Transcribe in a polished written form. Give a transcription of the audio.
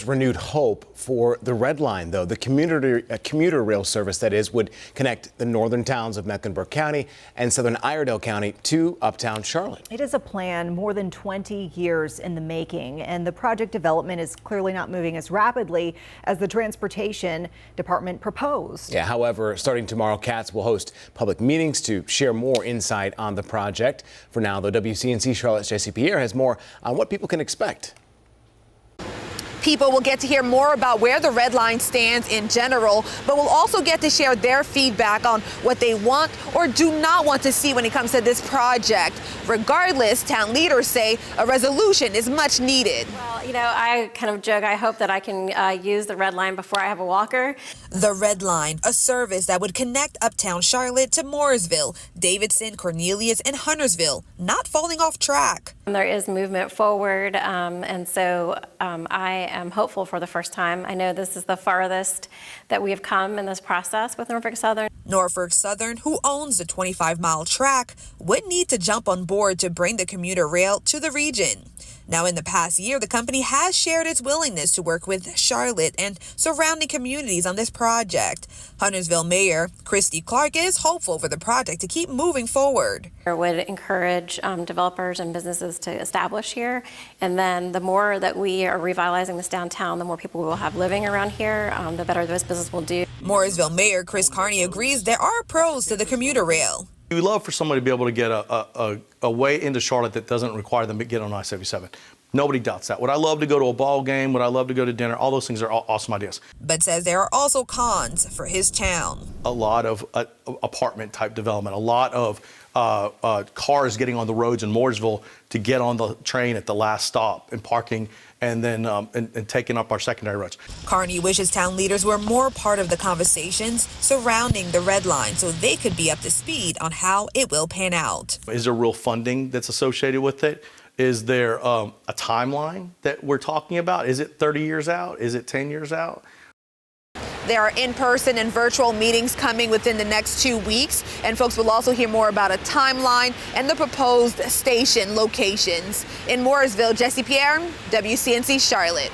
Renewed hope for the Red Line, though. The commuter rail service, that is, would connect the northern towns of Mecklenburg County and southern Iredell County to uptown Charlotte. It is a plan more than 20 years in the making, and the project development is clearly not moving as rapidly as the Transportation Department proposed. Yeah, however, starting tomorrow, Katz will host public meetings to share more insight on the project. For now, though, WCNC Charlotte's Jesse Pierre has more on what people can expect. People will get to hear more about where the Red Line stands in general, but will also get to share their feedback on what they want or do not want to see when it comes to this project. Regardless, town leaders say a resolution is much needed. Well, you know, I kind of joke, I hope that I can use the Red Line before I have a walker. The Red Line, a service that would connect uptown Charlotte to Mooresville, Davidson, Cornelius, and Huntersville, not falling off track. There is movement forward, and so I am hopeful for the first time. I know this is the farthest that we have come in this process with Norfolk Southern. Norfolk Southern, who owns the 25-mile track, would need to jump on board to bring the commuter rail to the region. Now, in the past year, the company has shared its willingness to work with Charlotte and surrounding communities on this project. Huntersville Mayor Christy Clark is hopeful for the project to keep moving forward. I would encourage developers and businesses to establish here, and then the more that we are revitalizing this downtown, the more people we will have living around here, the better this business will do. Mooresville Mayor Chris Carney agrees there are pros to the commuter rail. We love for somebody to be able to get a way into Charlotte that doesn't require them to get on I-77. Nobody doubts that. Would I love to go to a ball game? Would I love to go to dinner? All those things are awesome ideas. But says there are also cons for his town. A lot of apartment type development, a lot of cars getting on the roads in Mooresville to get on the train at the last stop and parking and then and taking up our secondary roads. Carney wishes town leaders were more part of the conversations surrounding the Red Line so they could be up to speed on how it will pan out. Is there real funding that's associated with it? Is there a timeline that we're talking about? Is it 30 years out? Is it 10 years out? There are in-person and virtual meetings coming within the next 2 weeks, and folks will also hear more about a timeline and the proposed station locations. In Mooresville, Jesse Pierre, WCNC Charlotte.